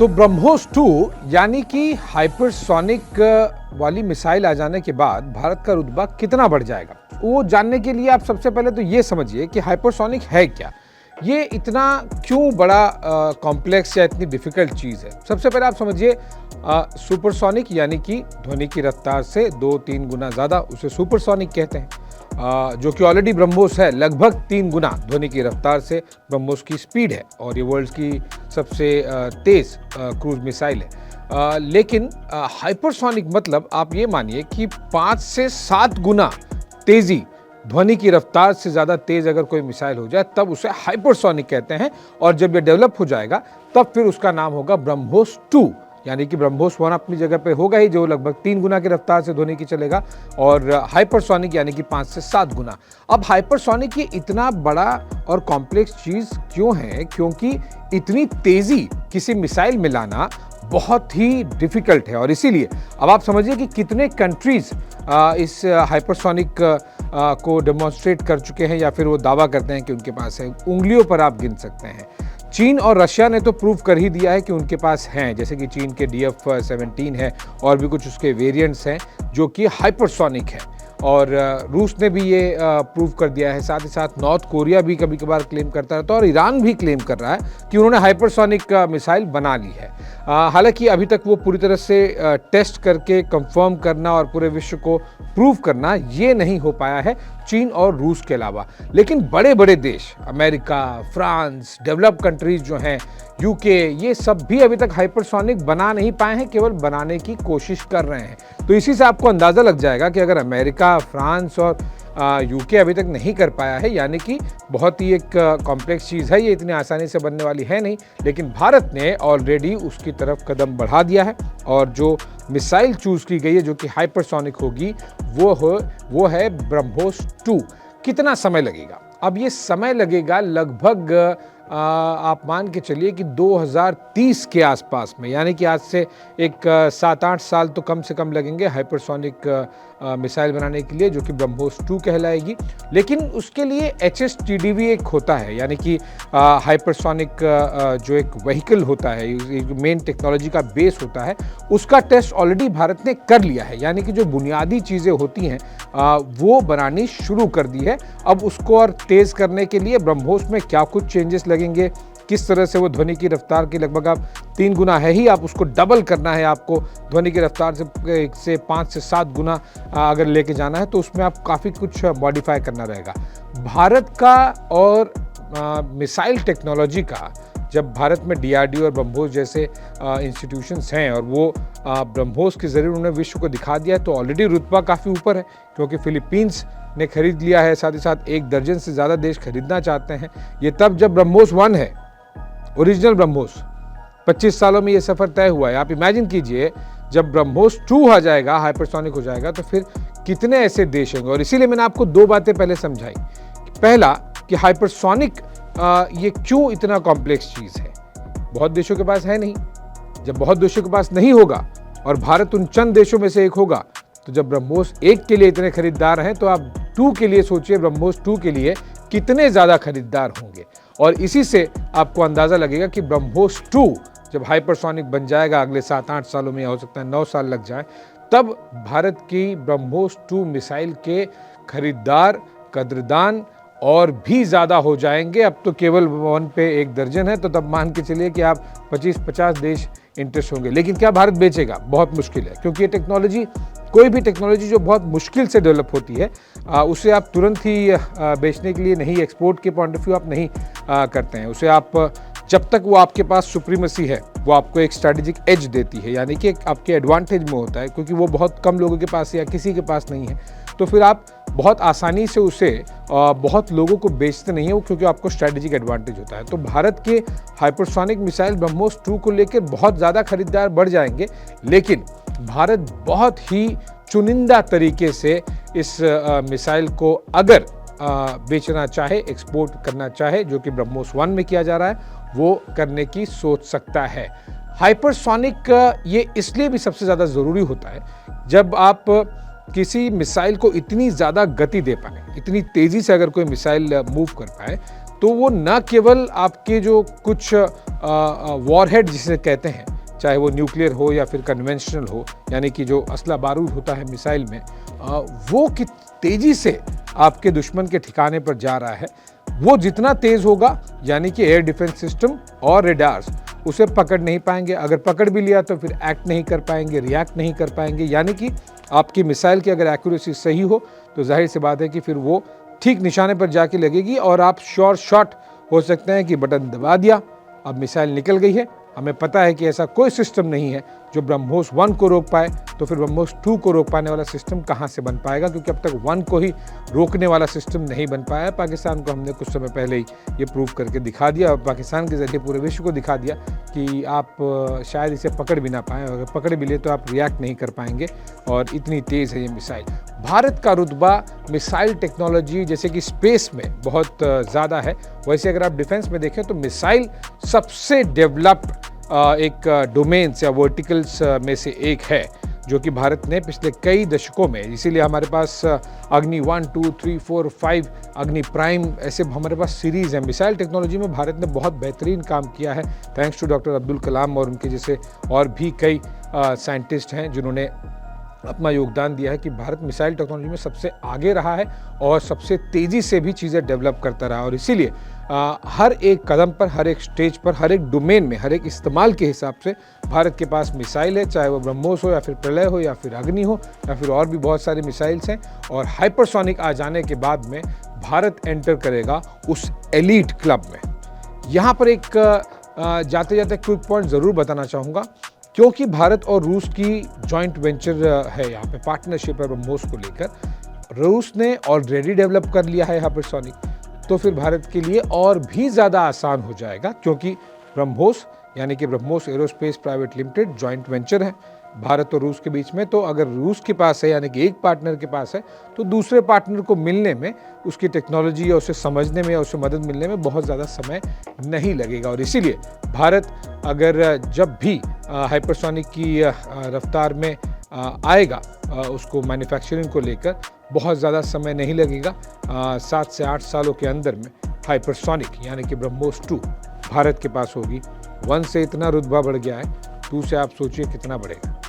तो ब्रह्मोस 2 यानी कि हाइपरसोनिक वाली मिसाइल आ जाने के बाद भारत का रुतबा कितना बढ़ जाएगा, वो जानने के लिए आप सबसे पहले तो ये समझिए कि हाइपरसोनिक है क्या, ये इतना क्यों बड़ा कॉम्प्लेक्स या इतनी डिफिकल्ट चीज़ है। सबसे पहले आप समझिए सुपरसोनिक यानी कि ध्वनि की रफ्तार से 2-3 गुना ज़्यादा, उसे सुपरसोनिक कहते हैं। जो कि ऑलरेडी ब्रह्मोस है, लगभग 3 गुना ध्वनि की रफ्तार से ब्रह्मोस की स्पीड है और ये वर्ल्ड की सबसे तेज़ क्रूज मिसाइल है। लेकिन हाइपरसोनिक मतलब आप ये मानिए कि 5 से 7 गुना तेज़ी, ध्वनि की रफ्तार से ज़्यादा तेज़ अगर कोई मिसाइल हो जाए तब उसे हाइपरसोनिक कहते हैं। और जब ये डेवलप हो जाएगा तब फिर उसका नाम होगा ब्रह्मोस 2, यानी कि ब्रह्मोस 1 अपनी जगह पे होगा ही, जो लगभग 3 गुना की रफ्तार से ध्वनि की चलेगा, और हाइपरसोनिक यानी कि 5 से 7 गुना। अब हाइपरसोनिक ये इतना बड़ा और कॉम्प्लेक्स चीज़ क्यों है? क्योंकि इतनी तेज़ी किसी मिसाइल में लाना बहुत ही डिफ़िकल्ट है। और इसीलिए अब आप समझिए कि कितने कंट्रीज़ इस हाइपरसोनिक को डेमोन्स्ट्रेट कर चुके हैं या फिर वो दावा करते हैं कि उनके पास है। उंगलियों पर आप गिन सकते हैं। चीन और रशिया ने तो प्रूव कर ही दिया है कि उनके पास हैं, जैसे कि चीन के DF-17 है और भी कुछ उसके वेरिएंट्स हैं जो कि हाइपरसोनिक है। और रूस ने भी ये प्रूव कर दिया है। साथ ही साथ नॉर्थ कोरिया भी कभी कभार क्लेम करता रहता है और ईरान भी क्लेम कर रहा है कि उन्होंने हाइपरसोनिक मिसाइल बना ली है। हालांकि अभी तक वो पूरी तरह से टेस्ट करके कंफर्म करना और पूरे विश्व को प्रूव करना ये नहीं हो पाया है चीन और रूस के अलावा। लेकिन बड़े बड़े देश, अमेरिका, फ्रांस, डेवलप्ड कंट्रीज जो हैं, यूके, ये सब भी अभी तक हाइपरसोनिक बना नहीं पाए हैं, केवल बनाने की कोशिश कर रहे हैं। तो इसी से आपको अंदाज़ा लग जाएगा कि अगर अमेरिका, फ्रांस और यूके अभी तक नहीं कर पाया है, यानी कि बहुत ही एक कॉम्प्लेक्स चीज़ है, ये इतनी आसानी से बनने वाली है नहीं। लेकिन भारत ने ऑलरेडी उसकी तरफ कदम बढ़ा दिया है और जो मिसाइल चूज़ की गई है जो कि हाइपरसोनिक होगी वो है ब्रह्मोस 2। कितना समय लगेगा? अब ये समय लगेगा लगभग आप मान के चलिए कि 2030 के आसपास में, यानी कि आज से एक 7-8 साल तो कम से कम लगेंगे हाइपरसोनिक मिसाइल बनाने के लिए, जो कि ब्रह्मोस 2 कहलाएगी। लेकिन उसके लिए HSTD भी एक होता है, यानी कि हाइपरसोनिक जो एक व्हीकल होता है, एक मेन टेक्नोलॉजी का बेस होता है, उसका टेस्ट ऑलरेडी भारत ने कर लिया है। यानी कि जो बुनियादी चीज़ें होती हैं वो बनानी शुरू कर दी है। अब उसको और तेज़ करने के लिए ब्रह्मोस में क्या कुछ चेंजेस लगेंगे, किस तरह से वो ध्वनि की रफ्तार की लगभग आप 3 गुना है ही, आप उसको डबल करना है, आपको ध्वनि की रफ्तार से 5 से 7 गुना अगर लेके जाना है तो उसमें आप काफ़ी कुछ मॉडिफाई करना रहेगा। भारत का और मिसाइल टेक्नोलॉजी का, जब भारत में DRDO और ब्रह्मोस जैसे इंस्टीट्यूशंस हैं और वो ब्रह्मोस के ज़रिए उन्होंने विश्व को दिखा दिया है, तो ऑलरेडी रुतबा काफ़ी ऊपर है, क्योंकि फिलीपींस ने खरीद लिया है, साथ ही साथ 1 दर्जन से ज़्यादा देश खरीदना चाहते हैं। ये तब जब ब्रह्मोस 1 है, ओरिजिनल ब्रह्मोस, 25 सालों में ये सफ़र तय हुआ है। आप इमेजिन कीजिए जब ब्रह्मोस 2 आ जाएगा, हाइपरसोनिक हो जाएगा, तो फिर कितने ऐसे देश होंगे। और इसीलिए मैंने आपको 2 बातें पहले समझाई। पहला कि हाइपरसोनिक ये क्यों इतना कॉम्प्लेक्स चीज़ है, बहुत देशों के पास है नहीं। जब बहुत देशों के पास नहीं होगा और भारत उन चंद देशों में से एक होगा, तो जब ब्रह्मोस 1 के लिए इतने खरीदार हैं, तो आप 2 के लिए सोचिए, ब्रह्मोस 2 के लिए कितने ज़्यादा खरीदार होंगे। और इसी से आपको अंदाज़ा लगेगा कि ब्रह्मोस 2 जब हाइपरसोनिक बन जाएगा अगले 7-8 सालों में, या हो सकता है 9 साल लग जाए, तब भारत की ब्रह्मोस 2 मिसाइल के खरीदार, कदरदान और भी ज़्यादा हो जाएंगे। अब तो केवल 1 पे 1 दर्जन है, तो तब मान के चलिए कि आप 25-50 देश इंटरेस्ट होंगे। लेकिन क्या भारत बेचेगा? बहुत मुश्किल है, क्योंकि ये टेक्नोलॉजी, कोई भी टेक्नोलॉजी जो बहुत मुश्किल से डेवलप होती है, उसे आप तुरंत ही बेचने के लिए नहीं, एक्सपोर्ट के पॉइंट ऑफ व्यू आप नहीं करते हैं। उसे आप, जब तक वो आपके पास सुप्रीमेसी है, वो आपको एक स्ट्रैटेजिक एज देती है, यानी कि आपके एडवांटेज में होता है, क्योंकि वो बहुत कम लोगों के पास या किसी के पास नहीं है, तो फिर आप बहुत आसानी से उसे बहुत लोगों को बेचते नहीं है, वो क्योंकि आपको स्ट्रैटेजिक एडवांटेज होता है। तो भारत के हाइपरसोनिक मिसाइल ब्रह्मोस 2 को लेकर बहुत ज़्यादा खरीदार बढ़ जाएंगे, लेकिन भारत बहुत ही चुनिंदा तरीके से इस मिसाइल को अगर बेचना चाहे, एक्सपोर्ट करना चाहे, जो कि ब्रह्मोस 1 में किया जा रहा है, वो करने की सोच सकता है। हाइपरसोनिक ये इसलिए भी सबसे ज़्यादा ज़रूरी होता है, जब आप किसी मिसाइल को इतनी ज़्यादा गति दे पाए, इतनी तेज़ी से अगर कोई मिसाइल मूव कर पाए, तो वो न केवल आपके जो कुछ वॉरहेड जिसे कहते हैं, चाहे वो न्यूक्लियर हो या फिर कन्वेंशनल हो, यानी कि जो असला बारूद होता है मिसाइल में, वो कि तेज़ी से आपके दुश्मन के ठिकाने पर जा रहा है, वो जितना तेज़ होगा यानी कि एयर डिफेंस सिस्टम और रेडार्स उसे पकड़ नहीं पाएंगे। अगर पकड़ भी लिया तो फिर एक्ट नहीं कर पाएंगे, रिएक्ट नहीं कर पाएंगे। यानी कि आपकी मिसाइल की अगर एक्यूरेसी सही हो तो जाहिर सी बात है कि फिर वो ठीक निशाने पर जाके लगेगी और आप श्योर शॉट हो सकते हैं कि बटन दबा दिया, अब मिसाइल निकल गई है। हमें पता है कि ऐसा कोई सिस्टम नहीं है जो ब्रह्मोस 1 को रोक पाए, तो फिर ब्रह्मोस 2 को रोक पाने वाला सिस्टम कहाँ से बन पाएगा, क्योंकि अब तक 1 को ही रोकने वाला सिस्टम नहीं बन पाया है। पाकिस्तान को हमने कुछ समय पहले ही ये प्रूव करके दिखा दिया और पाकिस्तान के ज़रिए पूरे विश्व को दिखा दिया कि आप शायद इसे पकड़ भी ना पाएँ, अगर पकड़ भी ले तो आप रिएक्ट नहीं कर पाएंगे और इतनी तेज़ है ये मिसाइल। भारत का रुतबा मिसाइल टेक्नोलॉजी जैसे कि स्पेस में बहुत ज़्यादा है, वैसे अगर आप डिफेंस में देखें तो मिसाइल सबसे डेवलप्ड एक डोमेन्स या वर्टिकल्स में से एक है जो कि भारत ने पिछले कई दशकों में, इसीलिए हमारे पास अग्नि 1, 2, 3, 4, 5, अग्नि प्राइम, ऐसे हमारे पास सीरीज़ है। मिसाइल टेक्नोलॉजी में भारत ने बहुत बेहतरीन काम किया है, thanks to doctor Abdul Kalam और उनके जैसे और भी कई साइंटिस्ट हैं जिन्होंने अपना योगदान दिया है कि भारत मिसाइल टेक्नोलॉजी में सबसे आगे रहा है और सबसे तेज़ी से भी चीज़ें डेवलप करता रहा। और इसीलिए हर एक कदम पर, हर एक स्टेज पर, हर एक डोमेन में, हर एक इस्तेमाल के हिसाब से भारत के पास मिसाइल है, चाहे वो ब्रह्मोस हो या फिर प्रलय हो या फिर अग्नि हो या फिर और भी बहुत सारी मिसाइल्स हैं। और हाइपरसोनिक आ जाने के बाद में भारत एंटर करेगा उस एलीट क्लब में। यहाँ पर एक जाते जाते क्विक पॉइंट ज़रूर बताना चाहूँगा, क्योंकि भारत और रूस की जॉइंट वेंचर है, यहाँ पे पार्टनरशिप है ब्रह्मोस को लेकर। रूस ने ऑलरेडी डेवलप कर लिया है हाइपरसोनिक, तो फिर भारत के लिए और भी ज़्यादा आसान हो जाएगा, क्योंकि ब्रह्मोस यानी कि BrahMos aerospace private limited joint venture है भारत और रूस के बीच में। तो अगर रूस के पास है यानी कि एक पार्टनर के पास है, तो दूसरे पार्टनर को मिलने में, उसकी टेक्नोलॉजी या उसे समझने में या उसे मदद मिलने में बहुत ज़्यादा समय नहीं लगेगा। और इसीलिए भारत अगर जब भी हाइपरसोनिक की रफ्तार में आएगा, उसको मैन्युफैक्चरिंग को लेकर बहुत ज़्यादा समय नहीं लगेगा। 7 से 8 सालों के अंदर में हाइपरसोनिक यानी कि ब्रह्मोस 2 भारत के पास होगी। 1 से इतना रुतबा बढ़ गया है, 2 से आप सोचिए कितना बढ़ेगा।